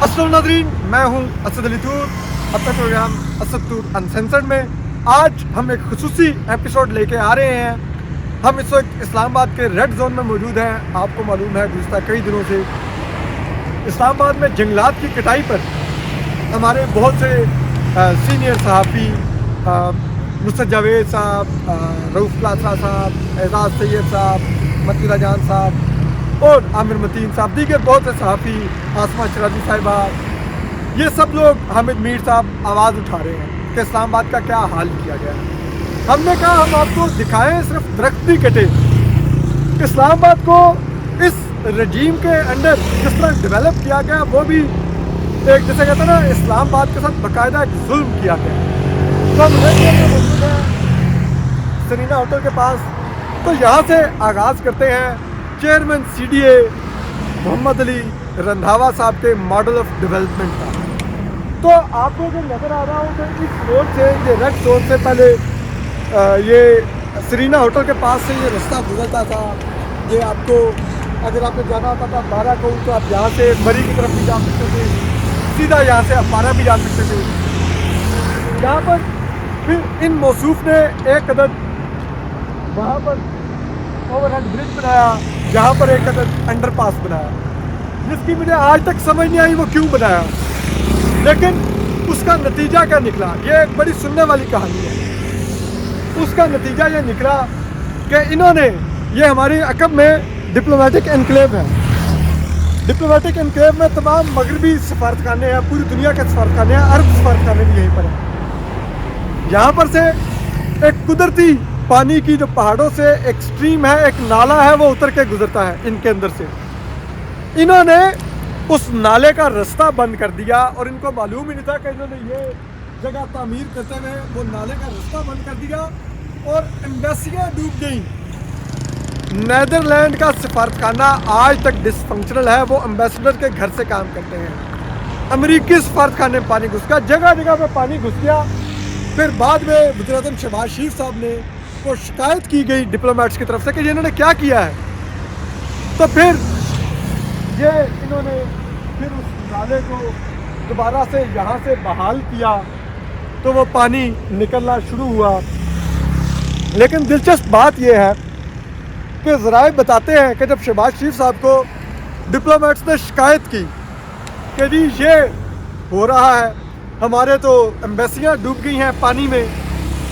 अस्सलाम नाज़रीन, मैं हूं असद अली तूर। अपना प्रोग्राम असद तूर अनसेंसर्ड में आज हम एक खुसूसी एपिसोड लेके आ रहे हैं। हम इस वक्त इस्लामाबाद के रेड जोन में मौजूद हैं। आपको मालूम है गुज़श्ता कई दिनों से इस्लामाबाद में जंगलात की कटाई पर हमारे बहुत से सीनियर सहाफ़ी नुसरत जावेद साहब, रऊफ़ लासरा साहब, एजाज़ सैयद साहब, मतीला जान साहब और आमिर मतीन साहब, दीगर बहुत से सहाफ़ी, आसमा शराजी साहिबा, ये सब लोग, हामिद मीर साहब आवाज़ उठा रहे हैं कि इस्लामाबाद का क्या हाल किया गया है। हमने कहा हम आपको दिखाएं, सिर्फ दरख्त भी कटे। इस्लामाबाद को इस रजीम के अंडर किस तरह डेवलप किया गया, वो भी एक जैसे कहते हैं ना, इस्लामाबाद के साथ बाकायदा एक जुल्म किया गया। तो हम मौजूद हैं सरीना होटल के पास। तो यहाँ से आगाज़ करते हैं चेयरमैन CDA मोहम्मद अली रंधावा साहब के मॉडल ऑफ डेवलपमेंट का। तो आपको जो नज़र आ रहा हो तो इस रोड से, ये रेड जोन से पहले ये सरीना होटल के पास से ये रास्ता गुजरता था। ये आपको अगर आपको जाना होता था बारा को, तो आप यहाँ से मरी की तरफ भी जा सकते थे, सीधा यहाँ से आप बारा भी जा सकते थे। यहाँ पर फिर इन मौसूफ ने एक अदद वहाँ पर ओवरहेड ब्रिज बनाया, जहाँ पर एक अदद अंडरपास बनाया, जिसकी मुझे आज तक समझ नहीं आई वो क्यों बनाया। लेकिन उसका नतीजा क्या निकला, ये एक बड़ी सुनने वाली कहानी है। उसका नतीजा ये निकला कि इन्होंने, ये हमारी अकब में डिप्लोमेटिक एनक्लेव है। डिप्लोमेटिक एनक्लेव में तमाम मगरबी सफारतखाने हैं, पूरी दुनिया के सफारतखाने हैं, अरब सफारतखाने भी यहीं पर हैं। यहाँ पर से एक कुदरती पानी की जो पहाड़ों से एक स्ट्रीम है, एक नाला है, वो उतर के गुजरता है इनके अंदर से। इन्होंने उस नाले का रास्ता बंद कर दिया और इनको मालूम ही नहीं था कि इन्होंने ये जगह तामीर करते हुए वो नाले का रास्ता बंद कर दिया और एम्बेसियाँ डूब गई। नीदरलैंड का सफारतखाना आज तक डिसफंक्शनल है, वो एम्बेसडर के घर से काम करते हैं। अमेरिकी सफारतखाने में पानी घुस गया, जगह जगह पे पानी घुस गया। फिर बाद में वज़ीर-ए-आज़म शहबाज शरीफ साहब ने को शिकायत की गई डिप्लोमेट्स की तरफ से कि इन्होंने क्या किया है। तो फिर ये इन्होंने फिर उस नाले को दोबारा से यहाँ से बहाल किया, तो वो पानी निकलना शुरू हुआ। लेकिन दिलचस्प बात यह है कि ज़राए बताते हैं कि जब शहबाज शरीफ साहब को डिप्लोमेट्स ने शिकायत की कि जी ये हो रहा है, हमारे तो एम्बेसियाँ डूब गई हैं पानी में,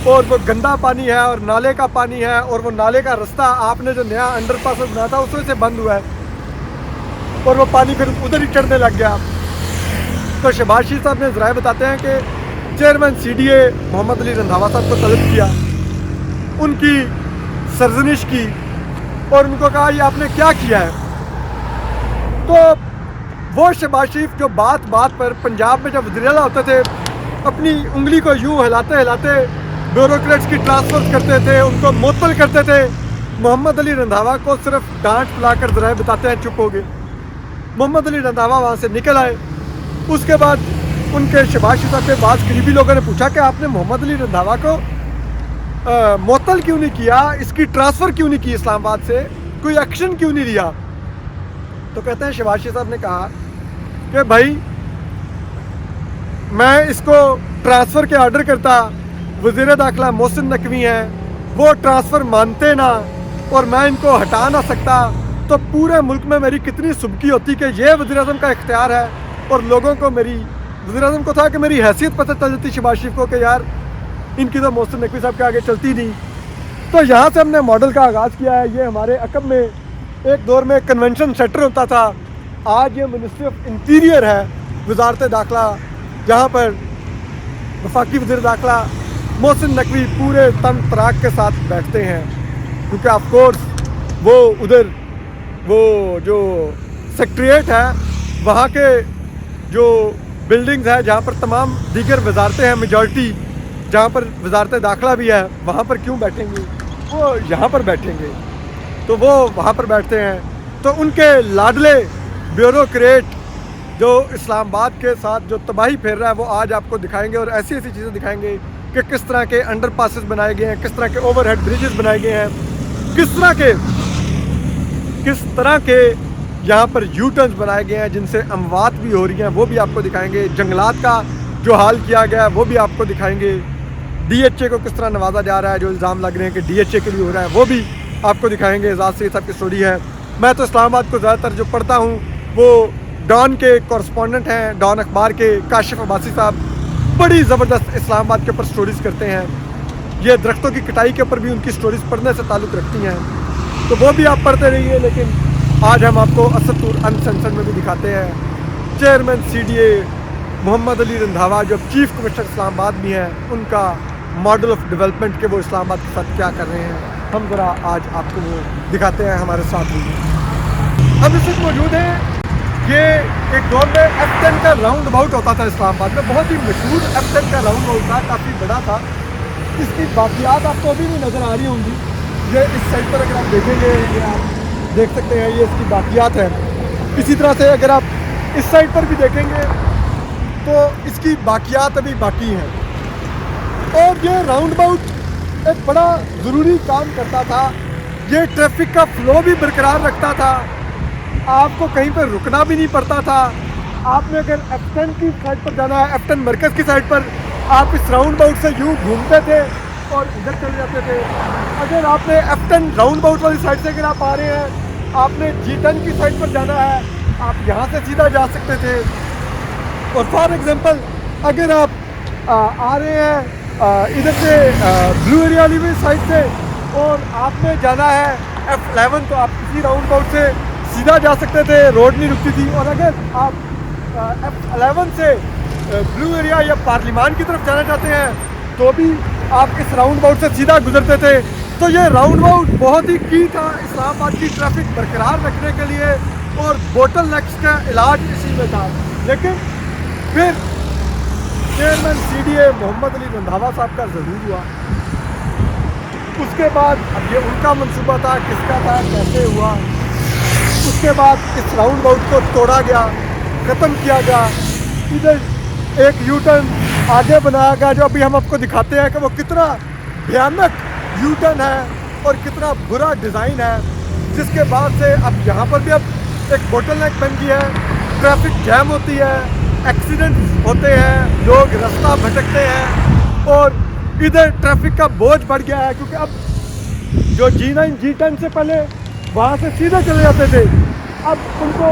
और वो गंदा पानी है और नाले का पानी है, और वो नाले का रास्ता आपने जो नया अंडरपास बनाया था उसमें से बंद हुआ है, और वो पानी फिर उधर ही चढ़ने लग गया। तो शहबाज शरीफ साहब ने ज़राए बताते हैं कि चेयरमैन CDA मोहम्मद अली रंधावा साहब को तलब किया, उनकी सरजनिश की और उनको कहा ये आपने क्या किया है। तो वो शहबाज शरीफ जो बात बात पर पंजाब में जब वज़ीर आला होते थे, अपनी उंगली को यूँ हिलाते हिलाते ब्यूरोक्रेट्स की ट्रांसफ़र करते थे, उनको मुअत्तल करते थे। मोहम्मद अली रंधावा को सिर्फ डांट पिलाकर ज़राए बताते हैं चुप हो गए। मोहम्मद अली रंधावा वहाँ से निकल आए। उसके बाद उनके शहबाज शरीफ साहब के बाद करीबी लोगों ने पूछा कि आपने मोहम्मद अली रंधावा को मुअत्तल क्यों नहीं किया, इसकी ट्रांसफ़र क्यों नहीं की इस्लामाबाद से, कोई एक्शन क्यों नहीं लिया। तो कहते हैं शहबाज शरीफ साहब ने कहा कि भाई मैं इसको ट्रांसफ़र के ऑर्डर करता, वज़ीर दाखिला मोहसिन नकवी हैं, वो ट्रांसफ़र मानते ना, और मैं इनको हटा ना सकता, तो पूरे मुल्क में मेरी कितनी सुबकी होती कि ये वज़ीर-ए-आज़म का इख्तियार है। और लोगों को, मेरी वज़ीर-ए-आज़म को था कि मेरी हैसियत पता चल जाती शहबाज शरीफ को कि यार इनकी तो मोहसिन नकवी साहब के आगे चलती नहीं। तो यहाँ से हमने मॉडल का आगाज़ किया है। ये हमारे अकब में एक दौर में कन्वेंशन सेंटर होता था, आज ये मिनिस्ट्री ऑफ इंटीरियर है, वजारत दाखिला, जहाँ पर वफाकी वज़ीर दाखिला मोहसिन नकवी पूरे तन तराक के साथ बैठते हैं, क्योंकि ऑफ कोर्स वो उधर वो जो सेक्रेटेरिएट है, वहाँ के जो बिल्डिंग्स हैं जहाँ पर तमाम दीगर वजारतें हैं, मेजॉरिटी जहाँ पर वजारत दाखिला भी है, वहाँ पर क्यों बैठेंगे, वो यहाँ पर बैठेंगे। तो वो वहाँ पर बैठते हैं। तो उनके लाडले ब्यूरोक्रेट जो इस्लामाबाद के साथ जो तबाही फेर रहा है, वो आज आपको दिखाएंगे, और ऐसी ऐसी चीज़ें दिखाएंगे कि किस तरह के अंडरपासेस बनाए गए हैं, किस तरह के ओवरहेड ब्रिजेस बनाए गए हैं, किस तरह के यहाँ पर यू टर्न्स बनाए गए हैं जिनसे अमवात भी हो रही हैं, वो भी आपको दिखाएंगे। जंगलात का जो हाल किया गया है वो भी आपको दिखाएंगे। DHA को किस तरह नवाजा जा रहा है, जो इल्ज़ाम लग रहे हैं कि DHA के लिए हो रहा है, वो भी आपको दिखाएंगे। एजाज सईद साहब की स्टोरी है। मैं तो इस्लामाबाद को ज़्यादातर जो पढ़ता हूँ वो डॉन के कॉरस्पॉन्डेंट हैं, डॉन अखबार के काशिफ अब्बासी साहब बड़ी ज़बरदस्त इस्लामाबाद के ऊपर स्टोरीज़ करते हैं। ये दरख्तों की कटाई के ऊपर भी उनकी स्टोरीज़ पढ़ने से ताल्लुक़ रखती हैं, तो वो भी आप पढ़ते रहिए। लेकिन आज हम आपको असदुर अनसेंसर्ड में भी दिखाते हैं। चेयरमैन CDA मोहम्मद अली रंधावा जो चीफ कमिश्नर इस्लामाबाद भी हैं, उनका मॉडल ऑफ डेवलपमेंट के वो इस्लामाबाद के साथ क्या कर रहे हैं, हम ज़रा आज आपको वो दिखाते हैं। हमारे साथ भी हम इस वक्त मौजूद हैं। ये एक दौर में F10 का राउंड अबाउट होता था इस्लामाबाद में, बहुत ही मशहूर F10 का राउंड अबाउट था, काफ़ी बड़ा था। इसकी बाकियात आपको अभी भी नज़र आ रही होंगी। ये इस साइड पर अगर आप देखेंगे, ये आप देख सकते हैं, ये इसकी बाकियात है। इसी तरह से अगर आप इस साइड पर भी देखेंगे तो इसकी बाकियात अभी बाकी हैं। और ये राउंड अबाउट एक बड़ा ज़रूरी काम करता था। ये ट्रैफिक का फ़्लो भी बरकरार रखता था, आपको कहीं पर रुकना भी नहीं पड़ता था। आपने अगर F10 की साइड पर जाना है, F10 मरकज़ की साइड पर, आप इस राउंड अबाउट से यूँ घूमते थे और इधर चले जाते थे। अगर आपने F10 राउंड अबाउट वाली साइड से अगर आप आ रहे हैं, आपने G10 की साइड पर जाना है, आप यहाँ से सीधा जा सकते थे। और फॉर एग्जांपल अगर आप आ रहे हैं इधर से ब्लू एरिया वाली साइड से और आपने जाना है F11, तो आप इसी राउंड अबाउट से सीधा जा सकते थे, रोड नहीं रुकती थी। और अगर आप F11 से ब्लू एरिया या पार्लिमान की तरफ जाना चाहते हैं तो भी आप इस राउंड अबाउट से सीधा गुजरते थे। तो ये राउंड अबाउट बहुत ही की था इस्लामाबाद की ट्रैफिक बरकरार रखने के लिए, और बोटल नेक्स का इलाज इसी में था। लेकिन फिर चेयरमैन CDA मोहम्मद अली रंधावा साहब का ज़रूर हुआ। उसके बाद अब ये उनका मंसूबा था, किसका था, कैसे हुआ। उसके बाद इस राउंड अबाउट को तोड़ा गया, ख़त्म किया गया। इधर एक यू टर्न आगे बनाया गया, जो अभी हम आपको दिखाते हैं कि वो कितना भयानक यू टर्न है और कितना बुरा डिज़ाइन है। जिसके बाद से अब यहाँ पर भी अब एक बोटल नेक बन गई है, ट्रैफिक जैम होती है, एक्सीडेंट होते हैं, लोग रास्ता भटकते हैं और इधर ट्रैफिक का बोझ बढ़ गया है। क्योंकि अब जो G9 G10 से पहले वहाँ से सीधे चले जाते थे, अब उनको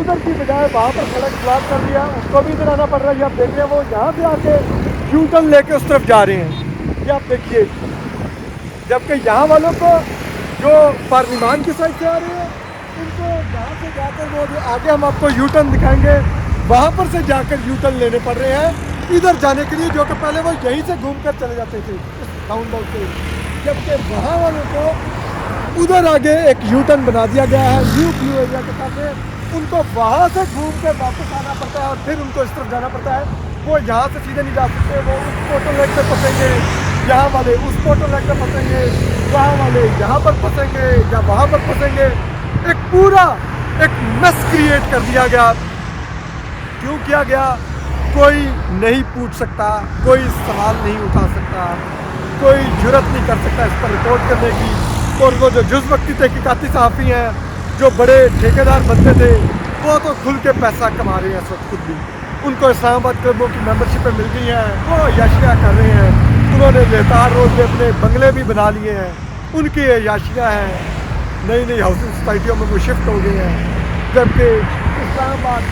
उधर की बजाय वहाँ पर सड़क ब्लॉक कर दिया, उसको भी इधर आना पड़ रहा है। ये आप देख रहे हैं, वो यहाँ से आके यू टर्न लेके उस तरफ जा रहे हैं, ये आप देखिए। जबकि यहाँ वालों को जो पार्लिमान की साइड से आ रहे हैं, उनको यहाँ से जाकर वो जो आगे हम आपको यू टर्न दिखाएंगे, वहाँ पर से जाकर यू टर्न लेने पड़ रहे हैं इधर जाने के लिए, जो कि पहले वो यहीं से घूम कर चले जाते थे इस राउंड अबाउट से। जबकि वहाँ वालों को उधर आगे एक यू टर्न बना दिया गया है न्यू ब्लू एरिया के साथ, उनको वहाँ से घूम कर वापस आना पड़ता है और फिर उनको इस तरफ जाना पड़ता है। वो यहाँ से सीधे नहीं जा सकते, वो उस बोटल नेक पे फंसेंगे, यहाँ वाले उस बोटल नेक पे फंसेंगे, वहाँ वाले यहाँ पर फंसेंगे या वहाँ पर फंसेंगे। एक पूरा एक मेस क्रिएट कर दिया गया। क्यों किया गया? कोई नहीं पूछ सकता, कोई सवाल नहीं उठा सकता, कोई जुर्रत नहीं कर सकता इस पर रिपोर्ट करने की। और वो जो जुज़ वक्ती तहकीकाती सहाफ़ी हैं, जो बड़े ठेकेदार बनते थे, वो तो खुल के पैसा कमा रहे हैं इस वक्त खुद भी। उनको इस्लामाबाद क्लबों की मेंबरशिपें मिल गई हैं, वो याशिया कर रहे हैं। उन्होंने लेतार रोड में अपने बंगले भी बना लिए हैं, उनकी याशिया हैं, नई नई हाउसिंग सोसाइटियों में वो शिफ्ट हो गए हैं। जबकि इस्लामाबाद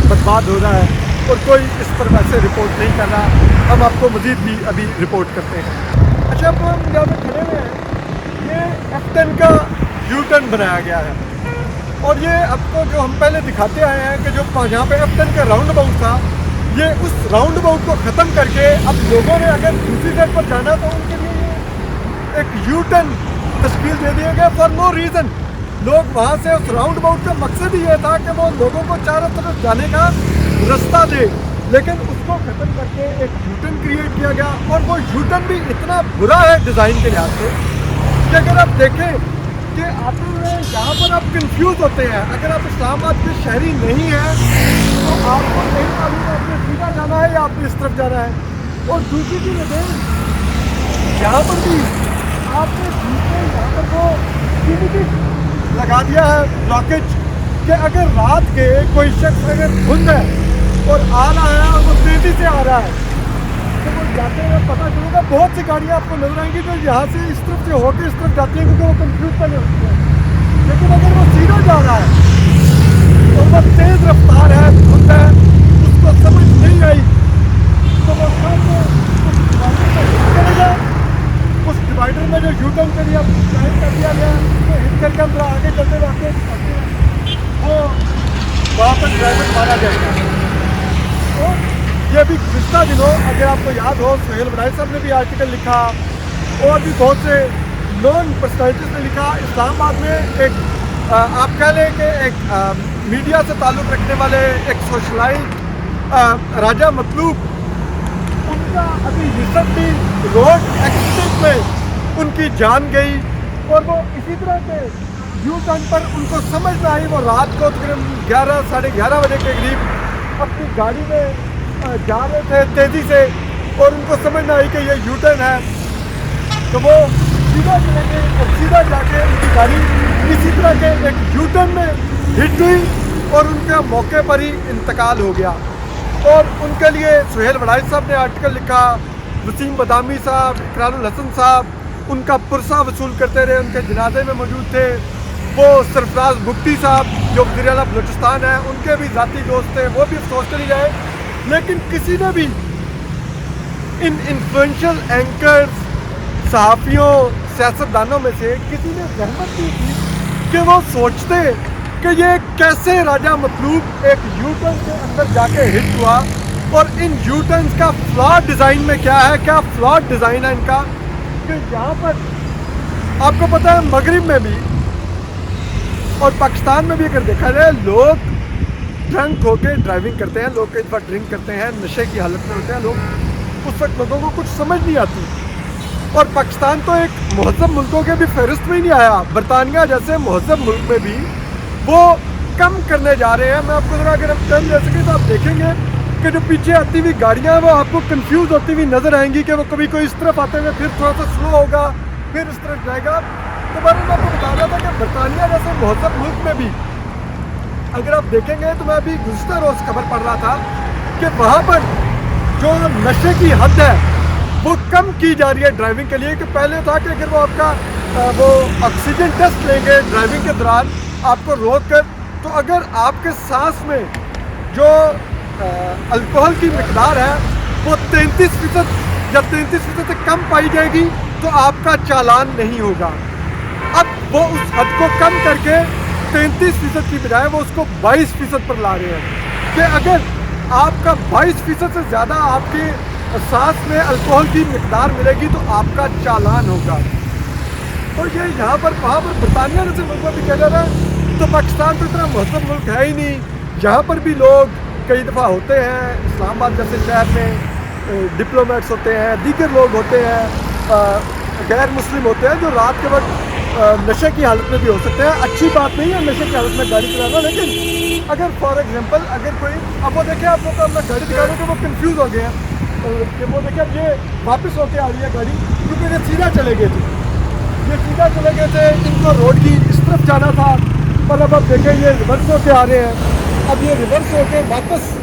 बर्बाद हो रहा है और कोई इस पर वैसे रिपोर्ट नहीं कर रहा। हम आपको मज़ीद भी अभी रिपोर्ट करते हैं। अच्छा, अब हम जहाँ पे खड़े हुए हैं, ये F10 का यू टर्न बनाया गया है। और ये आपको जो हम पहले दिखाते आए हैं कि जो यहाँ पे F10 का राउंड अबाउट था, ये उस राउंड अबाउट को ख़त्म करके अब लोगों ने अगर दूसरी साइड पर जाना तो उनके लिए एक यू टर्न तश्कील दे दिया गया फॉर नो रीज़न। लोग वहाँ से उस राउंड अबाउट का मकसद ही ये था कि वो लोगों को चारों तरफ जाने का रास्ता दे, लेकिन उसको ख़त्म करके एक यू टर्न क्रिएट किया गया। और वो यू टर्न भी इतना बुरा है डिज़ाइन के लिहाज से कि अगर आप देखें कि आते हुए यहाँ पर आप कंफ्यूज होते हैं। अगर आप इस्लामाबाद के शहरी नहीं हैं तो आपको नहीं मालूम है आपने सीधा जाना है या आपने इस तरफ जाना है। और दूसरी चीज़ यहाँ पर भी आपने यहाँ पर वो लगा दिया है ब्लॉकेज, کہ اگر رات کے کوئی شخص اگر دھند ہے اور آ رہا ہے اور وہ تیزی سے آ رہا ہے تو وہ جاتے ہوئے پتہ چلے گا بہت سی گاڑیاں آپ کو نظر آئیں گی جو یہاں سے اس طرف سے ہو کے اس طرف جاتی ہیں کیونکہ وہ کنفیوز پہلے ہوتی ہیں. لیکن اگر وہ سیدھا جا رہا ہے اور وہ تیز رفتار ہے دھند ہے اس کو سمجھ نہیں آئی تو وہ سامنے کرے گا. اس ڈیوائڈر میں جو یو ٹرن کے لیے اب ٹائم کر دیا گیا اس کو ہٹ کر کے ہم آگے چلتے رہتے ہیں وہ وہاں پر ڈرائیور مارا جائے گا. تو یہ بھی گزشتہ دنوں اگر آپ کو یاد ہو سہیل وڈائی صاحب نے بھی آرٹیکل لکھا اور بھی بہت سے نون پرسنالٹیز نے لکھا. اسلام آباد میں ایک آپ کہہ لیں کہ ایک میڈیا سے تعلق رکھنے والے ایک سوشلائٹ راجہ مطلوب ان کا ابھی ریسنٹلی روڈ ایکسیڈنٹ میں ان کی جان گئی اور وہ اسی طرح سے یو ٹرن پر ان کو سمجھ نہ آئی. وہ رات کو تقریباً 11 بجے کے قریب اپنی گاڑی میں جا رہے تھے تیزی سے اور ان کو سمجھ نہ آئی کہ یہ یو ٹرن ہے تو وہ سیدھا چلے گئے اور سیدھا جا کے ان کی گاڑی اسی طرح کے ایک یو ٹرن میں ہٹ ہوئی اور ان کا موقع پر ہی انتقال ہو گیا. اور ان کے لیے سہیل وڈائی صاحب نے آرٹیکل لکھا, وسیم بادامی صاحب, اقرار الحسن صاحب ان کا پرسہ وصول کرتے رہے, ان کے جنازے میں موجود تھے. وہ سرفراز بگٹی صاحب جو وزیر اعلیٰ بلوچستان ہیں ان کے بھی ذاتی دوست تھے, وہ بھی افسوس کری جائے. لیکن کسی نے بھی ان انفلوئنشل اینکرز, صحافیوں, سیاستدانوں میں سے کسی نے زحمت نہیں کی کہ وہ سوچتے کہ یہ کیسے راجہ مطلوب ایک یو ٹرن کے اندر جا کے ہٹ ہوا اور ان یو ٹرنز کا فلاڈ ڈیزائن میں کیا ہے, کیا فلاڈ ڈیزائن ہے ان کا. کہ یہاں پر آپ کو پتہ ہے مغرب میں بھی اور پاکستان میں بھی اگر دیکھا جائے لوگ ڈرنک ہو کے ڈرائیونگ کرتے ہیں, لوگ کئی دفعہ ڈرنک کرتے ہیں, نشے کی حالت میں ہوتے ہیں لوگ, اس وقت لوگوں کو کچھ سمجھ نہیں آتی. اور پاکستان تو ایک مہذب ملکوں کے بھی فہرست میں ہی نہیں آیا, برطانیہ جیسے مہذب ملک میں بھی وہ کم کرنے جا رہے ہیں. میں آپ کو ذرا اگر ہم ٹرن لے سکیں تو آپ دیکھیں گے کہ جو پیچھے آتی ہوئی گاڑیاں ہیں وہ آپ کو کنفیوز ہوتی ہوئی نظر آئیں گی کہ وہ کبھی کوئی اس طرف آتے ہوئے پھر تھوڑا سا سلو ہوگا پھر اس طرف جائے گا. تو میں آپ کو بتا رہا تھا کہ برطانیہ جیسے مہذب ملک میں بھی اگر آپ دیکھیں گے تو میں ابھی گزشتہ روز خبر پڑھ رہا تھا کہ وہاں پر جو نشے کی حد ہے وہ کم کی جا رہی ہے ڈرائیونگ کے لیے. کہ پہلے تھا کہ اگر وہ آپ کا وہ آکسیجن ٹیسٹ لیں گے ڈرائیونگ کے دوران آپ کو روک کر, تو اگر آپ کے سانس میں جو الکوہل کی مقدار ہے وہ 33% یا 33% سے کم پائی جائے گی تو آپ کا چالان نہیں ہوگا. اب وہ اس حد کو کم کر کے 33% کی بجائے وہ اس کو 22% پر لا رہے ہیں کہ اگر آپ کا 22% سے زیادہ آپ کے سانس میں الکوہل کی مقدار ملے گی تو آپ کا چالان ہوگا. اور یہ یہاں پر وہاں پر برطانیہ جیسے ملک میں بھی کہا جا رہا ہے. تو پاکستان تو اتنا مہذب ملک ہے ہی نہیں, یہاں پر بھی لوگ کئی دفعہ ہوتے ہیں اسلام آباد جیسے شہر میں ڈپلومیٹس ہوتے ہیں, دیگر لوگ ہوتے ہیں, غیر مسلم ہوتے ہیں جو رات کے وقت نشے کی حالت میں بھی ہو سکتے ہیں. اچھی بات نہیں ہے نشے کی حالت میں گاڑی چلانا, لیکن اگر فار ایگزامپل اگر کوئی اب وہ دیکھیں آپ لوگ اپنا گاڑی دکھا رہے کہ وہ کنفیوز ہو گئے ہیں کہ وہ دیکھیں اب یہ واپس ہو کے آ رہی ہے گاڑی کیونکہ یہ سیدھا چلے گئے تھے, یہ سیدھا چلے گئے تھے, ان کو روڈ کی اس طرف جانا تھا پر اب دیکھیں یہ ریورس ہو کے آ رہے ہیں. اب یہ ریورس ہو کے واپس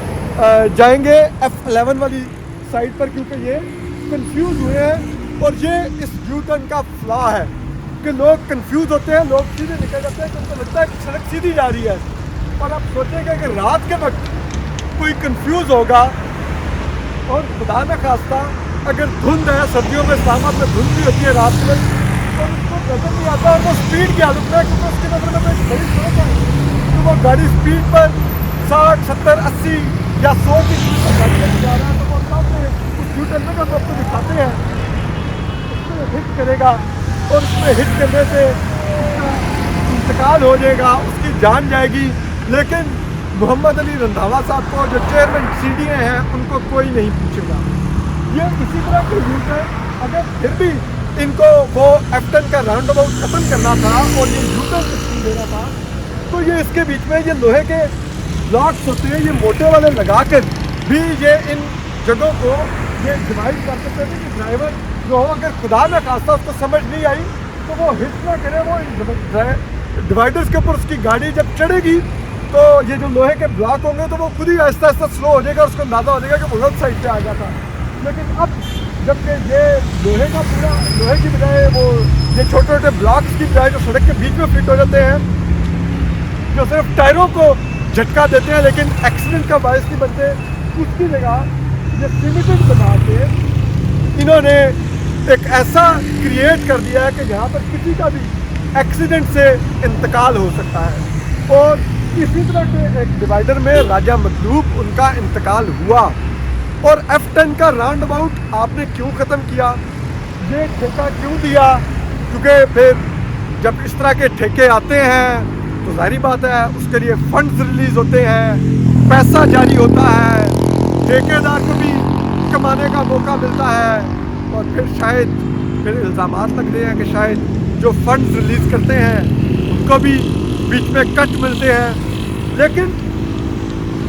جائیں گے F11 والی سائڈ پر کیونکہ یہ کنفیوز ہوئے ہیں. اور یہ اس یو ٹرن کا فلا ہے کہ لوگ کنفیوز ہوتے ہیں, لوگ سیدھے نکل جاتے ہیں کہ ان کو لگتا ہے کہ سڑک سیدھی جا رہی ہے. اور آپ سوچیں گے کہ رات کے وقت کوئی کنفیوز ہوگا اور خدا نہ خواستہ اگر دھند ہے, سردیوں میں اسلام آباد میں دھند بھی ہوتی ہے رات میں, اور اس کو نظر نہیں آتا اور وہ اسپیڈ کی حالت میں کیونکہ اس کی نظر میں ایک بڑی سڑک ہے تو وہ گاڑی اسپیڈ پر 60, 70, 80 یا 100 کی اسپیڈ پر گاڑی لے کے جا رہا ہے تو وہ سامنے اس یو ٹرن میں جب آپ کو دکھاتے ہیں اس میں ہٹ کرے گا اور اس میں ہٹ کرنے سے اس کا انتقال ہو جائے گا, اس کی جان جائے گی. لیکن محمد علی رندھاوا صاحب کو جو چیئرمین سی ڈی اے ہیں ان کو کوئی نہیں پوچھے گا. یہ اسی طرح کے یو ٹرن اگر پھر بھی ان کو وہ ایفٹن کا راؤنڈ اباؤٹ ختم کرنا تھا اور یہ یو ٹرن سسٹم دینا تھا تو یہ اس کے بیچ میں یہ لوہے کے بلاکس ہوتے ہیں, یہ موٹے والے لگا کر بھی یہ ان جگہوں کو یہ ڈیوائڈ کر سکتے تھے کہ ڈرائیور جو ہو اگر خدا نہ خواستہ اس کو سمجھ نہیں آئی تو وہ ہٹ نہ کرے, وہ ڈیوائڈرز کے اوپر اس کی گاڑی جب چڑھے گی तो ये जो लोहे के ब्लॉक होंगे तो वो खुद ही आहिस्ता आहिस्ता स्लो हो जाएगा, उसको अंदाज़ा हो जाएगा कि वो गलत साइड पे आ गया था। लेकिन अब जबकि ये लोहे का पूरा, लोहे की बजाय वो ये छोटे छोटे ब्लॉक्स की बजाय जो सड़क के बीच में फिट हो जाते हैं, जो सिर्फ टायरों को झटका देते हैं लेकिन एक्सीडेंट का बायस नहीं बनते, उसकी जगह ये सीमेंटेड बना के इन्होंने एक ऐसा क्रिएट कर दिया है कि यहाँ पर किसी का भी एक्सीडेंट से इंतकाल हो सकता है। और इसी तरह के एक डिवाइडर में राजा मतलूब उनका इंतकाल हुआ। और F10 का राउंड अबाउट आपने क्यों ख़त्म किया, ये ठेका क्यों दिया? क्योंकि फिर जब इस तरह के ठेके आते हैं तो जाहिर बात है उसके लिए फंड्स रिलीज़ होते हैं, पैसा जारी होता है, ठेकेदार को भी कमाने का मौका मिलता है। और फिर शायद फिर इल्ज़ामात लग रहे हैं कि शायद जो फंड्स रिलीज़ करते हैं उनको भी बीच में कट मिलते हैं। लेकिन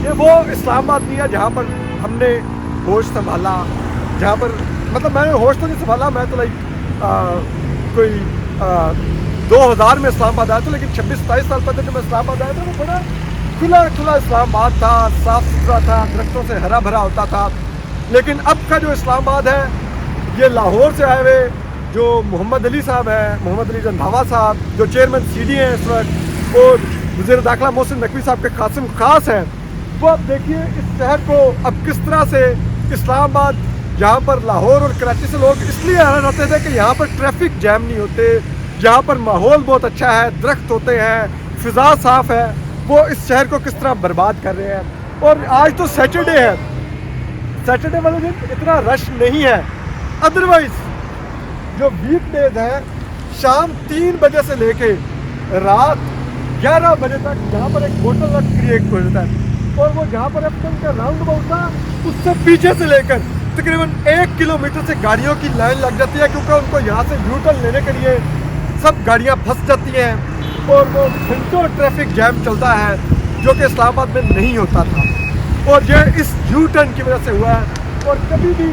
ये वो इस्लामाबाद नहीं है जहाँ पर हमने होश संभाला, जहाँ पर मतलब मैंने होश तो नहीं संभाला, मैं तो कोई 2000 में इस्लामाबाद आया था, लेकिन 26-27 साल पहले जब मैं इस्लामाबाद आया था वो बड़ा खुला खुला इस्लामाबाद था, साफ़ सुथरा था, दरख्तों से हरा भरा होता था। लेकिन अब का जो इस्लामाबाद है ये लाहौर से आए हुए जो मोहम्मद अली साहब हैं, मोहम्मद अली रंधावा साहब जो चेयरमैन CD हैं इस वक्त, और वज़ीर दाखिला मोहसिन नकवी साहब के कासिम खास हैं, वो अब देखिए इस शहर को अब किस तरह से इस्लामाबाद, जहाँ पर लाहौर और कराची से लोग इसलिए आना चाहते थे कि यहाँ पर ट्रैफिक जैम नहीं होते, यहाँ पर माहौल बहुत अच्छा है, दरख्त होते हैं, फ़िज़ा साफ़ है, वो इस शहर को किस तरह बर्बाद कर रहे हैं। और आज तो सैटरडे है, सैटरडे वाले दिन इतना रश नहीं है, अदरवाइज़ जो वीक डेज हैं शाम 3 बजे से लेके रात 11 बजे तक यहाँ पर एक बोटल नेक क्रिएट हो जाता है। और वो जहाँ पर F10 का राउंड अबाउट था उससे पीछे से लेकर तकरीबन 1 किलोमीटर से गाड़ियों की लाइन लग जाती है, क्योंकि उनको यहाँ से यू टर्न लेने के लिए सब गाड़ियाँ फंस जाती हैं और वो घंटों ट्रैफिक जैम चलता है जो कि इस्लामाबाद में नहीं होता था। और ये इस यू टर्न की वजह से हुआ है, और कभी भी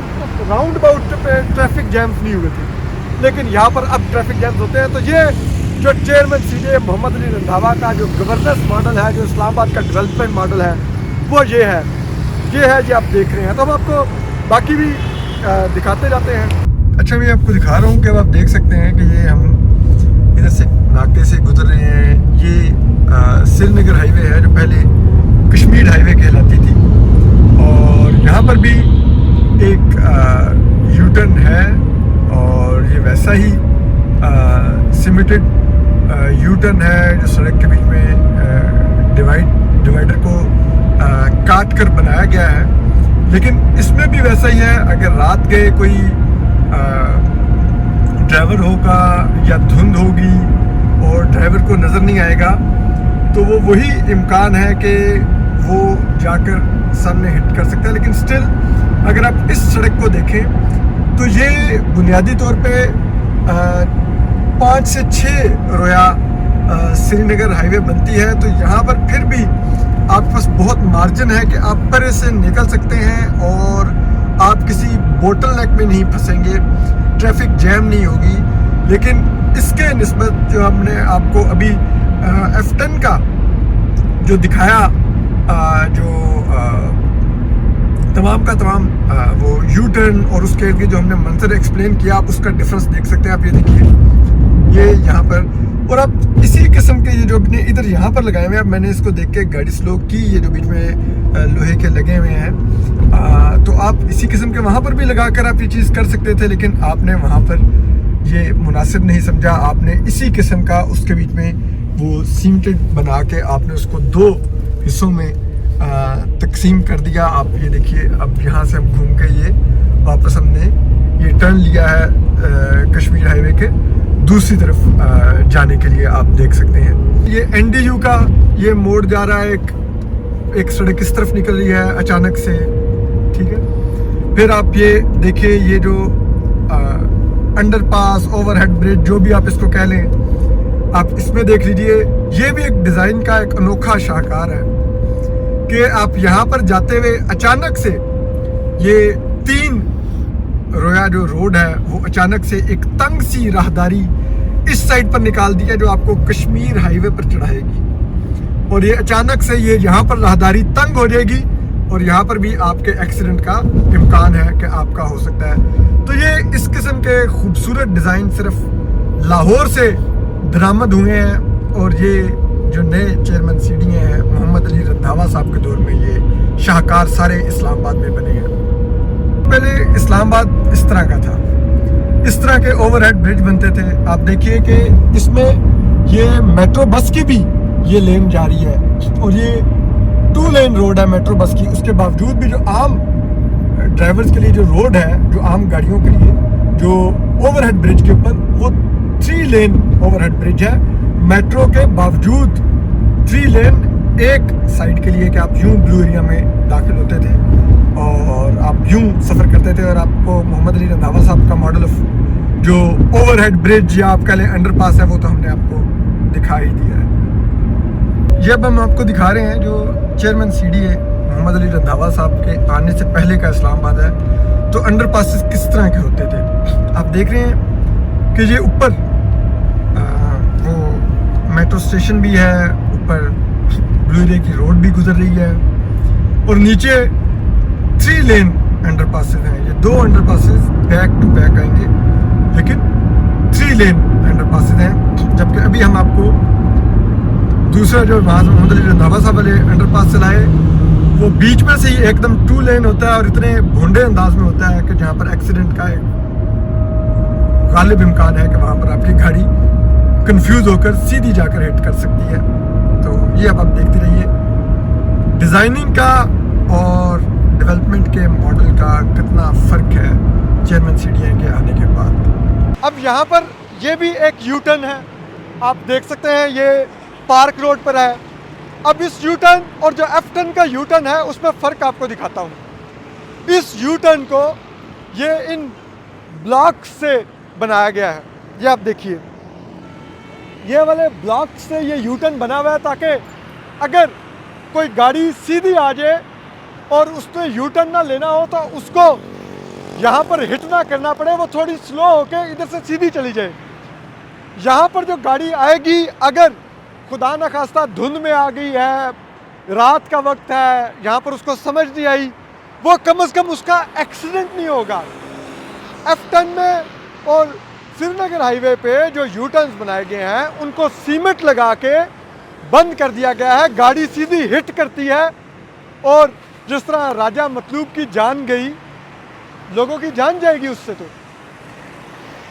राउंड अबाउट पे ट्रैफिक जैम्स नहीं हुए थे, लेकिन यहाँ पर अब ट्रैफिक जैम्स होते हैं। तो ये जो चेयरमैन CD मोहम्मद अली रंधावा का जो गवर्नेंस मॉडल है, जो इस्लामाबाद का डेवलपमेंट मॉडल है, वो ये है ये आप देख रहे हैं। तो हम आपको बाकी भी दिखाते जाते हैं। अच्छा, मैं आपको दिखा रहा हूँ कि अब आप देख सकते हैं कि ये हम इधर से नाके से गुजर रहे हैं। ये श्रीनगर हाईवे है जो पहले कश्मीर हाईवे कहलाती थी, और यहाँ पर भी एक यू टर्न है और ये वैसा ही सीमेंटेड यू टर्न है जो सड़क के बीच में डिवाइडर को काट कर बनाया गया है। लेकिन इसमें भी वैसा ही है, अगर रात के कोई ड्राइवर होगा या धुंध होगी और ड्राइवर को नज़र नहीं आएगा तो वो वही इम्कान है कि वो जाकर सामने हिट कर सकता है। लेकिन स्टिल अगर आप इस सड़क को देखें तो ये बुनियादी तौर पे 5 से 6 रोया श्रीनगर हाईवे बनती है। तो यहाँ पर फिर भी आपके पास बहुत मार्जिन है कि आप परे से निकल सकते हैं और आप किसी बोटल नेक में नहीं फंसेंगे, ट्रैफिक जैम नहीं होगी। लेकिन इसके निस्बत जो हमने आपको अभी F10 का जो दिखाया, जो तमाम का तमाम वो यू टर्न और उसके इर्द जो हमने मंजर एक्सप्लेन किया, आप उसका डिफरेंस देख सकते हैं। आप ये देखिए ये यहाँ पर, और आप इसी किस्म के ये जो अपने इधर यहाँ पर लगाए हुए हैं, मैंने इसको देख के गाड़ी स्लो की, ये जो बीच में लोहे के लगे हुए हैं, तो आप इसी किस्म के वहाँ पर भी लगा कर आप ये चीज़ कर सकते थे, लेकिन आपने वहाँ पर ये मुनासिब नहीं समझा। आपने इसी किस्म का उसके बीच में वो सीमेंटेड बना के आपने उसको 2 हिस्सों में तकसीम कर दिया। आप ये देखिए, अब यहाँ से हम घूम के ये वापस हमने ये टर्न लिया है कश्मीर हाईवे के दूसरी तरफ जाने के लिए। आप देख सकते हैं ये NDU का ये मोड़ जा रहा है, एक सड़क इस तरफ निकल रही है अचानक से, ठीक है। फिर आप ये देखिए, ये जो अंडरपास, ओवरहेड ब्रिज, जो भी आप इसको कह लें, आप इसमें देख लीजिए, ये भी एक डिज़ाइन का एक अनोखा शाहकार है कि आप यहाँ पर जाते हुए अचानक से ये 3 रोया जो रोड है वो अचानक से एक तंग सी राहदारी इस साइड पर निकाल दी है जो आपको कश्मीर हाईवे पर चढ़ाएगी। और ये अचानक से ये यहाँ पर राहदारी तंग हो जाएगी और यहाँ पर भी आपके एक्सीडेंट का इम्कान है कि आपका हो सकता है। तो ये इस किस्म के खूबसूरत डिज़ाइन सिर्फ लाहौर से दरामद हुए हैं और ये जो नए चेयरमैन सीडी हैं मोहम्मद अली रंधावा साहब के दौर में ये शाहकार सारे इस्लामाबाद में बने हैं। पहले इस्लामाबाद इस तरह का था, इस तरह के ओवरहेड ब्रिज बनते थे। आप देखिए कि इसमें ये मेट्रो बस की भी ये लेन जारी है और ये 2 लेन रोड है मेट्रो बस की। उसके बावजूद भी जो आम ड्राइवर्स के लिए जो रोड है, जो आम गाड़ियों के लिए जो ओवरहेड ब्रिज के ऊपर, वो 3 लेन ओवरहेड ब्रिज है मेट्रो के बावजूद। 3 लेन एक साइड के लिए कि आप यूं ब्लू एरिया में दाखिल होते थे और आप यूं सफ़र करते थे और आपको मोहम्मद अली रंधावा साहब का मॉडल ऑफ जो ओवरहेड ब्रिज या आपका लिए अंडरपास है वो तो हमने आपको दिखा ही दिया है। ये अब हम आपको दिखा रहे हैं जो चेयरमैन सीडी है मोहम्मद अली रंधावा साहब के आने से पहले का इस्लामाबाद है। तो अंडरपासेस किस तरह के होते थे आप देख रहे हैं कि ये ऊपर वो मेट्रो स्टेशन भी है, ऊपर ब्लू एरिया की रोड भी गुजर रही है और नीचे 3 लेन अंडरपासेस हैं। ये 2 अंडरपासेस बैक टू बैक आएंगे लेकिन 3 लेन अंडरपासेस हैं। जबकि अभी हम आपको दूसरा जो मोहम्मद अली रंधावा साहब वाले अंडरपास चलाए वो बीच में से ही एकदम 2 लेन होता है और इतने भोंडे अंदाज में होता है कि जहाँ पर एक्सीडेंट का एक गालिब इम्कान है कि वहाँ पर आपकी गाड़ी कंफ्यूज होकर सीधी जाकर हिट कर सकती है। तो ये अब आप देखते रहिए डिज़ाइनिंग का और डेवलपमेंट के मॉडल का कितना फ़र्क है चेयरमैन सीडी के आने के बाद। अब यहाँ पर ये भी एक यू टर्न है, आप देख सकते हैं ये पार्क रोड पर है। अब इस यू टर्न और जो एफ टर्न का यू टर्न है उसमें फ़र्क आपको दिखाता हूँ। इस यू टर्न को ये इन ब्लॉक से बनाया गया है, ये आप देखिए ये वाले ब्लॉक से ये यू टर्न बना हुआ है ताकि अगर कोई गाड़ी सीधी आ जाए और उसने यू टर्न ना लेना हो तो उसको यहाँ पर हिट ना करना पड़े, वो थोड़ी स्लो होके इधर से सीधी चली जाए। यहाँ पर जो गाड़ी आएगी अगर खुदा न खास्ता धुंध में आ गई है, रात का वक्त है, यहाँ पर उसको समझ नहीं आई, वो कम से कम उसका एक्सीडेंट नहीं होगा। एफ टर्न में और श्रीनगर हाईवे पे जो यू टर्न्स बनाए गए हैं उनको सीमेंट लगा के बंद कर दिया गया है। गाड़ी सीधी हिट करती है और जिस तरह राजा मतलूब की जान गई, लोगों की जान जाएगी उससे।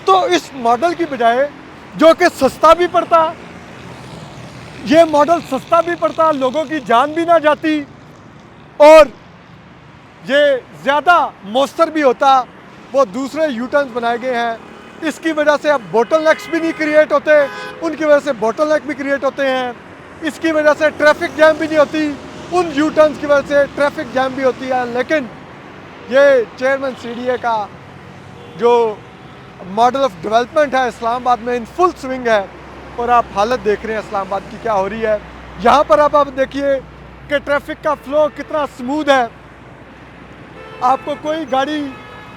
तो इस मॉडल की बजाय जो कि सस्ता भी पड़ता, ये मॉडल सस्ता भी पड़ता, लोगों की जान भी ना जाती और ये ज़्यादा मौसर भी होता, वो दूसरे यू टर्न्स बनाए गए हैं। इसकी वजह से अब बोटल नेक्स भी नहीं क्रिएट होते, उनकी वजह से बोटल नेक भी क्रिएट होते हैं। इसकी वजह से ट्रैफिक जैम भी नहीं होती, उन यू टर्न्स की वजह से ट्रैफिक जैम भी होती है। लेकिन ये चेयरमैन सीडीए का जो मॉडल ऑफ डेवलपमेंट है इस्लामाबाद में इन फुल स्विंग है और आप हालत देख रहे हैं इस्लामाबाद की क्या हो रही है। यहाँ पर आप देखिए कि ट्रैफिक का फ्लो कितना स्मूथ है, आपको कोई गाड़ी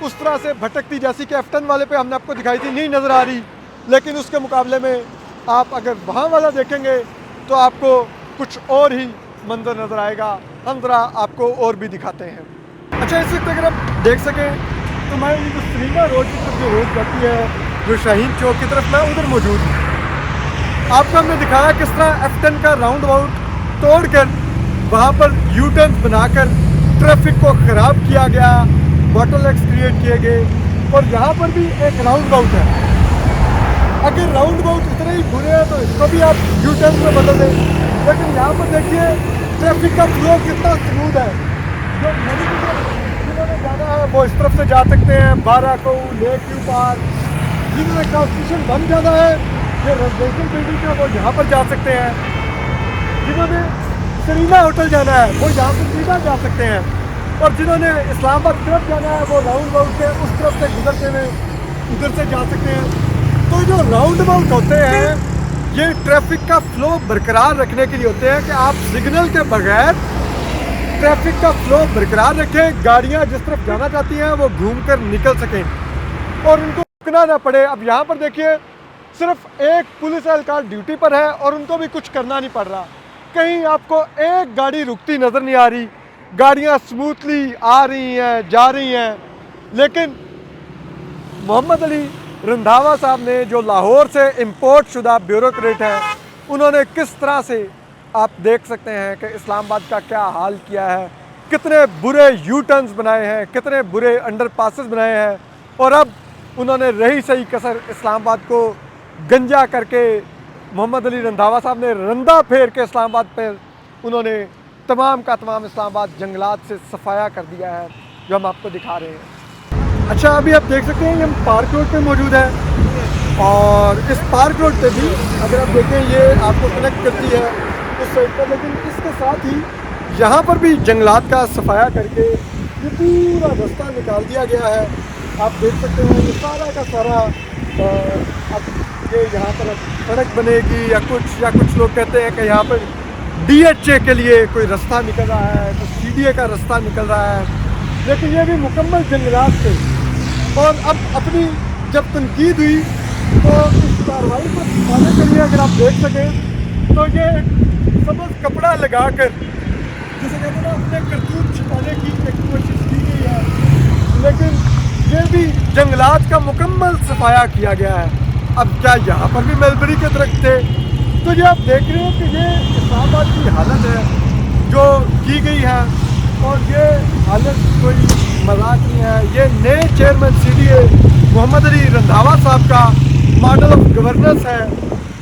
उस तरह से भटकती जैसी कि एफ-10 वाले पे हमने आपको दिखाई थी नहीं नज़र आ रही। लेकिन उसके मुकाबले में आप अगर वहाँ वाला देखेंगे तो आपको कुछ और ही मंजर नज़र आएगा। हम ज़रा आपको और भी दिखाते हैं। अच्छा, इस वक्त अगर आप देख सकें तो मैं जो श्रीनगर रोड की तरफ जो रोड जाती है, जो शाहीन चौक की तरफ, मैं उधर मौजूद हूँ। आपको हमने दिखाया किस तरह एफ-10 का राउंड अबाउट तोड़ कर वहाँ पर यू टर्न बनाकर ट्रैफिक को ख़राब किया गया, बोटलनेक्स क्रिएट किए गए। और यहाँ पर भी एक राउंड अबाउट है, अगर राउंड अबाउट इतने ही बुरे हैं तो इसको भी आप यू टर्न में बदल दें। लेकिन यहाँ पर देखिए ट्रैफिक का फ्लो कितना स्मूथ है। जो नदी की तरफ जिन्होंने जाना है वो इस तरफ से जा सकते हैं, 12 को लेक व्यू पार्क, जिन्होंने कॉन्स्टिट्यूशन बन जाना है, ये रेजिडेंशियल बिल्डिंग है, वो यहाँ पर जा सकते हैं। जिन्होंने सरीना होटल जाना है वो यहाँ से सीधा जा सकते हैं और जिन्होंने इस्लामाबाद तरफ जाना है वो राउंड अबाउट से उस तरफ से गुजरते हुए उधर से जा सकते हैं। तो जो राउंड अबाउट होते हैं ये ट्रैफिक का फ्लो बरकरार रखने के लिए होते हैं कि आप सिग्नल के बगैर ट्रैफिक का फ्लो बरकरार रखें, गाड़ियाँ जिस तरफ जाना चाहती हैं वो घूम कर निकल सकें और उनको रुकना ना पड़े। अब यहाँ पर देखिए सिर्फ एक पुलिस एहलकार ड्यूटी पर है और उनको भी कुछ करना नहीं पड़ रहा। کہیں آپ کو ایک گاڑی رکتی نظر نہیں آ رہی، گاڑیاں سموتھلی آ رہی ہیں جا رہی ہیں. لیکن محمد علی رندھاوا صاحب نے جو لاہور سے امپورٹ شدہ بیوروکریٹ ہیں، انہوں نے کس طرح سے آپ دیکھ سکتے ہیں کہ اسلام آباد کا کیا حال کیا ہے، کتنے برے یو ٹرنز بنائے ہیں، کتنے برے انڈر پاسز بنائے ہیں. اور اب انہوں نے رہی صحیح کسر اسلام آباد کو گنجا کر کے محمد علی رندھاوا صاحب نے رندہ پھیر کے اسلام آباد پہ انہوں نے تمام کا تمام اسلام آباد جنگلات سے صفایا کر دیا ہے، جو ہم آپ کو دکھا رہے ہیں. اچھا ابھی آپ دیکھ سکتے ہیں ہم پارک روڈ پہ موجود ہیں، اور اس پارک روڈ پہ بھی اگر آپ دیکھیں یہ آپ کو کنیکٹ کرتی ہے اس سائڈ پر، لیکن اس کے ساتھ ہی یہاں پر بھی جنگلات کا صفایا کر کے یہ پورا رستہ نکال دیا گیا ہے. آپ دیکھ سکتے ہیں یہ سارا کا سارا اب یہ یہاں پر سڑک بنے گی یا کچھ لوگ کہتے ہیں کہ یہاں پر ڈی ایچ اے کے لیے کوئی رستہ نکل رہا ہے، تو سی ڈی اے کا رستہ نکل رہا ہے، لیکن یہ بھی مکمل جنگلات تھے. اور اب اپنی جب تنقید ہوئی تو اس کارروائی کو چھپانے کے لیے اگر آپ دیکھ سکیں تو یہ سبز کپڑا لگا کر جسے کہتے ہیں نا اپنے کرتوت چھپانے کی ایک کوشش کی گئی ہے، لیکن یہ بھی جنگلات کا مکمل صفایا کیا گیا ہے. اب کیا یہاں پر بھی ملبری کے درخت تھے؟ تو یہ آپ دیکھ رہے ہیں کہ یہ اسلام آباد کی حالت ہے جو کی گئی ہے، اور یہ حالت کوئی مذاق نہیں ہے. یہ نئے chairman C D A Muhammad Ali Randhawa صاحب کا ماڈل آف گورننس ہے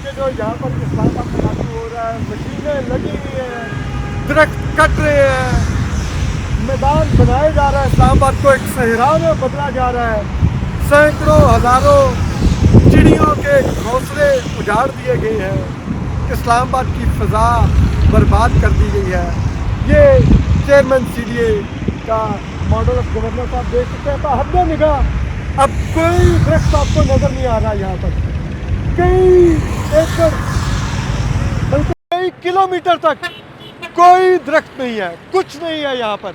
کہ جو یہاں پر اسلام آباد میں لاگو ہو رہا ہے. مشینیں لگی ہوئی ہیں، درخت کٹ رہے ہیں، میدان بنائے جا رہا ہے، اسلام آباد کو ایک صحرا میں بدلا جا رہا ہے. سینکڑوں ہزاروں چڑیوں کے گھونسلے اجاڑ دیے گئے ہیں، اسلام آباد کی فضا برباد کر دی گئی ہے. یہ چیئرمین سی ڈی اے کا ماڈل آف گورننس آپ دیکھ سکتے ہیں. تو حد نگاہ اب کوئی درخت آپ کو نظر نہیں آ رہا یہاں پر، کئی ایکڑ بلکہ کئی کلومیٹر تک کوئی درخت نہیں ہے، کچھ نہیں ہے یہاں پر،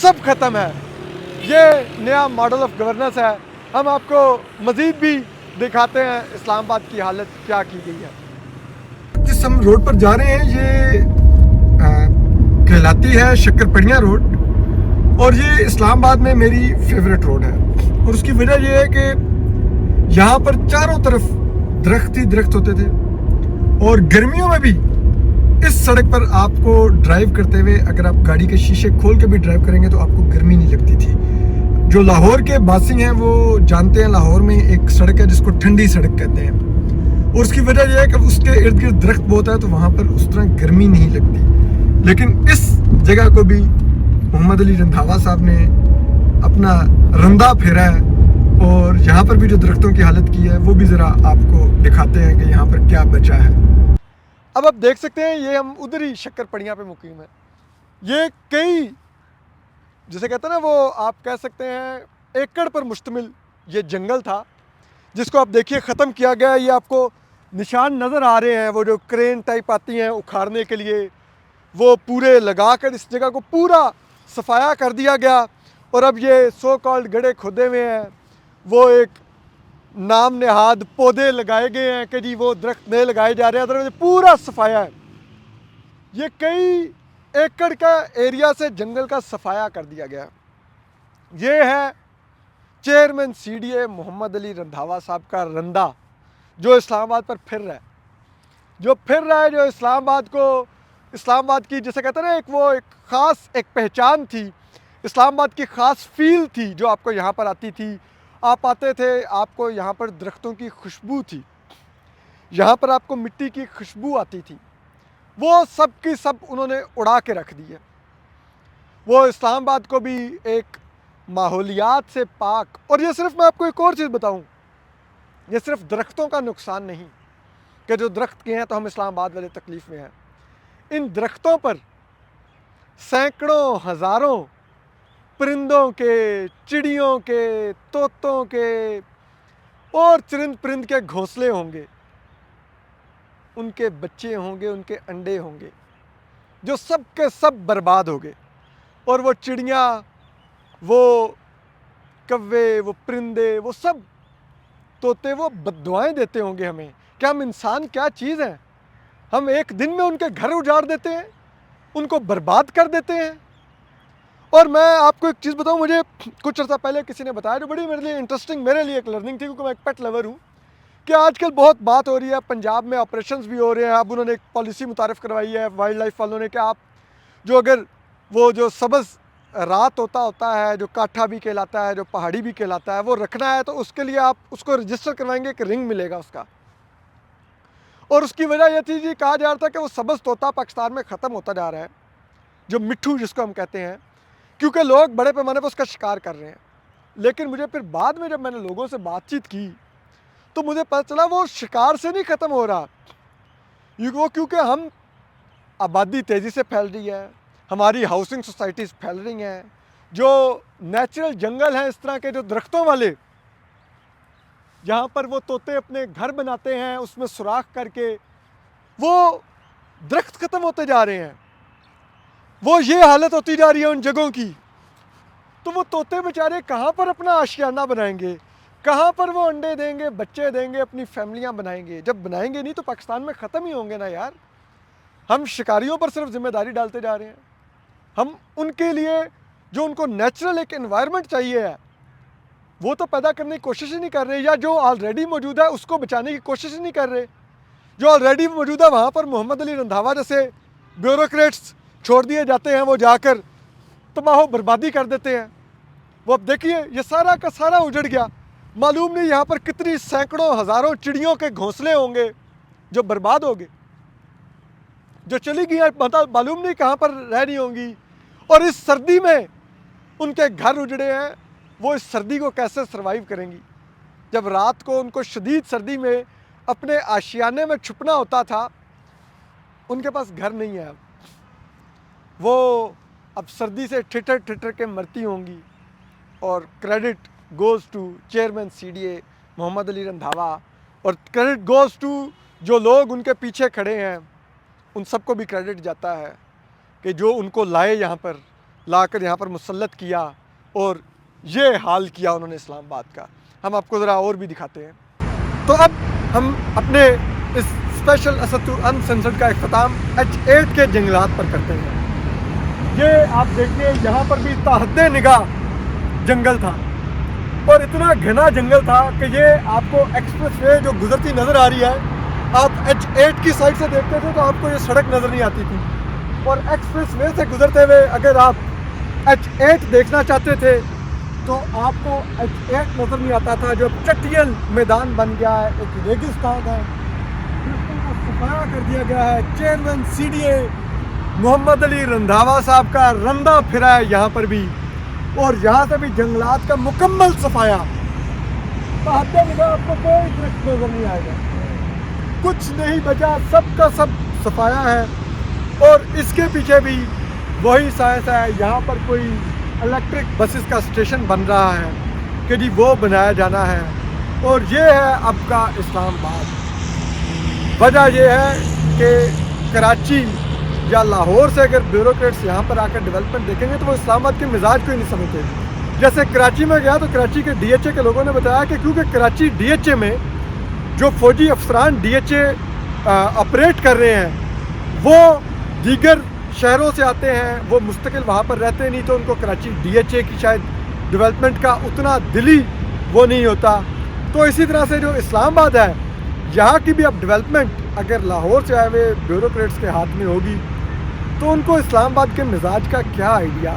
سب ختم ہے. یہ نیا ماڈل آف گورننس ہے. ہم آپ کو مزید بھی دکھاتے ہیں اسلام آباد کی حالت کیا کی گئی ہے. جس ہم روڈ پر جا رہے ہیں یہ کہلاتی ہے شکر پڑیاں روڈ، اور یہ اسلام آباد میں میری فیوریٹ روڈ ہے. اور اس کی وجہ یہ ہے کہ یہاں پر چاروں طرف درخت ہی درخت ہوتے تھے، اور گرمیوں میں بھی اس سڑک پر آپ کو ڈرائیو کرتے ہوئے اگر آپ گاڑی کے شیشے کھول کے بھی ڈرائیو کریں گے تو آپ کو گرمی نہیں لگتی تھی. جو لاہور کے باسی ہیں وہ جانتے ہیں لاہور میں ایک سڑک ہے جس کو ٹھنڈی سڑک کہتے ہیں، اور اس کی وجہ یہ ہے کہ اس کے ارد گرد درخت بہت ہے تو وہاں پر اس طرح گرمی نہیں لگتی. لیکن اس جگہ کو بھی محمد علی رندھاوا صاحب نے اپنا رندہ پھیرا ہے، اور یہاں پر بھی جو درختوں کی حالت کی ہے وہ بھی ذرا آپ کو دکھاتے ہیں کہ یہاں پر کیا بچا ہے. اب آپ دیکھ سکتے ہیں یہ ہم ادھر ہی شکر پڑیاں پہ مقیم ہیں. یہ کئی جسے کہتے ہیں نا وہ آپ کہہ سکتے ہیں ایکڑ پر مشتمل یہ جنگل تھا، جس کو آپ دیکھیے ختم کیا گیا. یہ آپ کو نشان نظر آ رہے ہیں، وہ جو کرین ٹائپ آتی ہیں اکھاڑنے کے لیے، وہ پورے لگا کر اس جگہ کو پورا صفایا کر دیا گیا. اور اب یہ سو کالڈ گڑھے کھودے ہوئے ہیں، وہ ایک نام نہاد پودے لگائے گئے ہیں کہ جی وہ درخت نئے لگائے جا رہے ہیں. ادھر پورا صفایا ہے، یہ کئی ایکڑ کا ایریا سے جنگل کا صفایا کر دیا گیا. یہ ہے chairman C D A Muhammad Ali Randhawa صاحب کا رندہ جو اسلام آباد پر پھر رہا ہے، جو اسلام آباد کو، اسلام آباد کی جسے کہتے ہیں نا ایک خاص ایک پہچان تھی، اسلام آباد کی خاص فیل تھی جو آپ کو یہاں پر آتی تھی. آپ آتے تھے، آپ کو یہاں پر درختوں کی خوشبو تھی، یہاں پر آپ کو مٹی کی خوشبو آتی تھی، وہ سب کی سب انہوں نے اڑا کے رکھ دی ہے. وہ اسلام آباد کو بھی ایک ماحولیات سے پاک، اور یہ صرف میں آپ کو ایک اور چیز بتاؤں، یہ صرف درختوں کا نقصان نہیں کہ جو درخت کے ہیں تو ہم اسلام آباد والے تکلیف میں ہیں. ان درختوں پر سینکڑوں ہزاروں پرندوں کے، چڑیوں کے، طوطوں کے اور چرند پرند کے گھونسلے ہوں گے، ان کے بچے ہوں گے، ان کے انڈے ہوں گے، جو سب کے سب برباد ہو گئے. اور وہ چڑیاں، وہ کوے، وہ پرندے، وہ سب طوطے وہ بد دعائیں دیتے ہوں گے ہمیں کہ ہم انسان کیا چیز ہیں، ہم ایک دن میں ان کے گھر اجاڑ دیتے ہیں, ان کو برباد کر دیتے ہیں. اور میں آپ کو ایک چیز بتاؤں, مجھے کچھ عرصہ پہلے کسی نے بتایا جو بڑی میرے لیے انٹرسٹنگ, میرے لیے ایک لرننگ تھی, کیونکہ میں ایک پیٹ لور ہوں, کہ آج کل بہت بات ہو رہی ہے, پنجاب میں آپریشنز بھی ہو رہے ہیں. اب انہوں نے ایک پالیسی متعارف کروائی ہے وائلڈ لائف والوں نے, کہ آپ جو اگر وہ جو سبز رات ہوتا ہے, جو کاٹھا بھی کہلاتا ہے, جو پہاڑی بھی کہلاتا ہے, وہ رکھنا ہے تو اس کے لیے آپ اس کو رجسٹر کروائیں گے, کہ رنگ ملے گا اس کا. اور اس کی وجہ یہ تھی جی, کہا جا رہا تھا کہ وہ سبز طوطا پاکستان میں ختم ہوتا جا رہا ہے, جو مٹھو جس کو ہم کہتے ہیں, کیونکہ لوگ بڑے پیمانے پر اس کا شکار کر رہے ہیں. لیکن مجھے پھر بعد میں جب میں نے لوگوں سے بات چیت کی تو مجھے پتہ چلا وہ شکار سے نہیں ختم ہو رہا, وہ کیونکہ ہم آبادی تیزی سے پھیل رہی ہے, ہماری ہاؤسنگ سوسائٹیز پھیل رہی ہیں, جو نیچرل جنگل ہیں اس طرح کے جو درختوں والے, جہاں پر وہ طوطے اپنے گھر بناتے ہیں اس میں سوراخ کر کے, وہ درخت ختم ہوتے جا رہے ہیں. وہ یہ حالت ہوتی جا رہی ہے ان جگہوں کی, تو وہ طوطے بیچارے کہاں پر اپنا آشیانہ بنائیں گے, کہاں پر وہ انڈے دیں گے, بچے دیں گے, اپنی فیملیاں بنائیں گے؟ جب بنائیں گے نہیں تو پاکستان میں ختم ہی ہوں گے نا یار. ہم شکاریوں پر صرف ذمہ داری ڈالتے جا رہے ہیں. ہم ان کے لیے جو ان کو نیچرل ایک انوائرمنٹ چاہیے ہے وہ تو پیدا کرنے کی کوشش ہی نہیں کر رہے, یا جو آلریڈی موجود ہے اس کو بچانے کی کوشش ہی نہیں کر رہے. جو آلریڈی موجود ہے وہاں پر محمد علی رندھاوا جیسے بیوروکریٹس چھوڑ دیے جاتے ہیں, وہ جا کر تباہ و بربادی کر دیتے ہیں. وہ اب دیکھیے یہ سارا کا سارا اجڑ گیا, معلوم نہیں یہاں پر کتنی سینکڑوں ہزاروں چڑیوں کے گھونسلے ہوں گے جو برباد ہو گئے, جو چلی گئی ہیں معلوم نہیں کہاں پر رہ رہی ہوں گی. اور اس سردی میں ان کے گھر اجڑے ہیں, وہ اس سردی کو کیسے سروائیو کریں گی؟ جب رات کو ان کو شدید سردی میں اپنے آشیانے میں چھپنا ہوتا تھا, ان کے پاس گھر نہیں ہے اب, وہ اب سردی سے ٹھٹر ٹھٹر کے مرتی ہوں گی. اور credit goes to chairman C D A Muhammad Ali Randhawa, اور کریڈٹ گوز ٹو جو لوگ ان کے پیچھے کھڑے ہیں, ان سب کو بھی کریڈٹ جاتا ہے کہ جو ان کو لائے یہاں پر, لا کر یہاں پر مسلط کیا اور یہ حال کیا انہوں نے اسلام آباد کا. ہم آپ کو ذرا اور بھی دکھاتے ہیں. تو اب ہم اپنے اس اسپیشل اسد انسنسرڈ کا اختتام H8 کے جنگلات پر کرتے ہیں. یہ آپ دیکھیے یہاں پر بھی تحد نگاہ جنگل تھا, اور اتنا گھنا جنگل تھا کہ یہ آپ کو ایکسپریس وے جو گزرتی نظر آ رہی ہے, آپ H8 کی سائڈ سے دیکھتے تھے تو آپ کو یہ سڑک نظر نہیں آتی تھی, اور ایکسپریس وے سے گزرتے ہوئے اگر آپ H8 دیکھنا چاہتے تھے تو آپ کو H8 نظر نہیں آتا تھا, جو چٹیل میدان بن گیا ہے, ایک ریگستان ہے, بالکل کو صفایا کر دیا گیا ہے. Chairman C D A Muhammad Ali Randhawa صاحب کا رندہ پھرا ہے یہاں پر بھی, اور یہاں سے بھی جنگلات کا مکمل صفایا. تحت نگاہ آپ کو کوئی درخت نظر نہیں آئے گا, کچھ نہیں بچا, سب کا سب صفایا ہے. اور اس کے پیچھے بھی وہی سائنس ہے, یہاں پر کوئی الیکٹرک بسز کا اسٹیشن بن رہا ہے کہ جی وہ بنایا جانا ہے. اور یہ ہے اب کا اسلام آباد. وجہ یہ ہے کہ کراچی یا لاہور سے اگر بیوروکریٹس یہاں پر آ کر ڈیولپمنٹ دیکھیں گے تو وہ اسلام آباد کے مزاج کو ہی نہیں سمجھتے. جیسے کراچی میں گیا تو کراچی کے ڈی ایچ اے کے لوگوں نے بتایا کہ کیونکہ کراچی ڈی ایچ اے میں جو فوجی افسران ڈی ایچ اے آپریٹ کر رہے ہیں وہ دیگر شہروں سے آتے ہیں, وہ مستقل وہاں پر رہتے نہیں, تو ان کو کراچی ڈی ایچ اے کی شاید ڈیولپمنٹ کا اتنا دلی وہ نہیں ہوتا. تو اسی طرح سے جو اسلام آباد ہے یہاں کی بھی اب ڈیولپمنٹ اگر لاہور سے آئے ہوئے بیوروکریٹس کے ہاتھ میں ہوگی تو ان کو اسلام آباد کے مزاج کا کیا آئیڈیا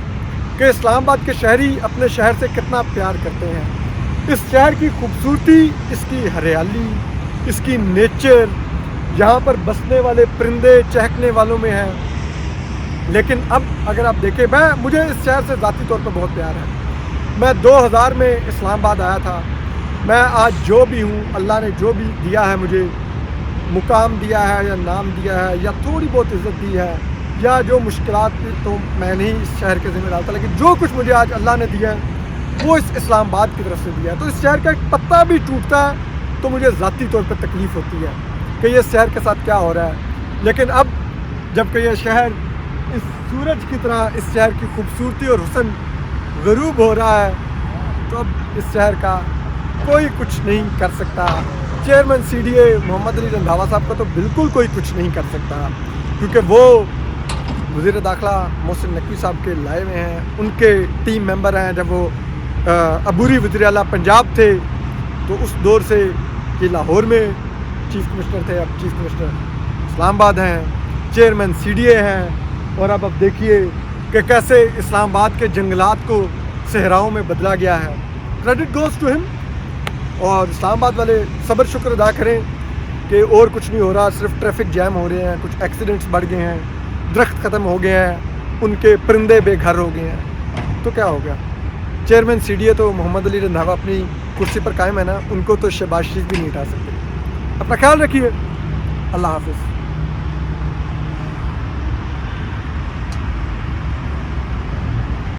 کہ اسلام آباد کے شہری اپنے شہر سے کتنا پیار کرتے ہیں. اس شہر کی خوبصورتی, اس کی ہریالی, اس کی نیچر, یہاں پر بسنے والے پرندے چہکنے والوں میں ہیں. لیکن اب اگر آپ دیکھیں, مجھے اس شہر سے ذاتی طور پر بہت پیار ہے. میں 2000 میں اسلام آباد آیا تھا. میں آج جو بھی ہوں, اللہ نے جو بھی دیا ہے, مجھے مقام دیا ہے یا نام دیا ہے یا تھوڑی بہت عزت دی ہے یا جو مشکلات تھی تو میں نہیں اس شہر کے ذمہ ڈالتا, لیکن جو کچھ مجھے آج اللہ نے دیا ہے وہ اس اسلام آباد کی طرف سے دیا ہے. تو اس شہر کا ایک پتا بھی ٹوٹتا ہے تو مجھے ذاتی طور پر تکلیف ہوتی ہے کہ یہ شہر کے ساتھ کیا ہو رہا ہے. لیکن اب جب کہ یہ شہر اس سورج کی طرح اس شہر کی خوبصورتی اور حسن غروب ہو رہا ہے تو اب اس شہر کا کوئی کچھ نہیں کر سکتا. चेयरमैन CDA मोहम्मद अली रंधावा साहब का तो बिल्कुल कोई कुछ नहीं कर सकता, क्योंकि वो वज़ीर दाखिला मोहसिन नकवी साहब के लाए हुए हैं, उनके टीम मेंबर हैं। जब वो अबूरी वज़ीर आला पंजाब थे तो उस दौर से ये लाहौर में चीफ़ मिनिस्टर थे, अब चीफ़ मिनिस्टर इस्लामाबाद हैं, चेयरमैन CDA हैं। और अब देखिए कि कैसे इस्लामाबाद के जंगलात को सहराओं में बदला गया है। Credit goes to him. और इस्लामाबाद वाले सब्र शुक्र अदा करें कि और कुछ नहीं हो रहा, सिर्फ ट्रैफिक जैम हो रहे हैं, कुछ एक्सीडेंट्स बढ़ गए हैं, दरख्त ख़त्म हो गए हैं, उनके परिंदे बेघर हो गए हैं, तो क्या हो गया। चेयरमैन CDA तो मोहम्मद अली रंधावा अपनी कुर्सी पर कायम है ना, उनको तो शहबाज शरीफ भी नहीं हटा सकते। अपना ख्याल रखिए। अल्लाह हाफ़िज़।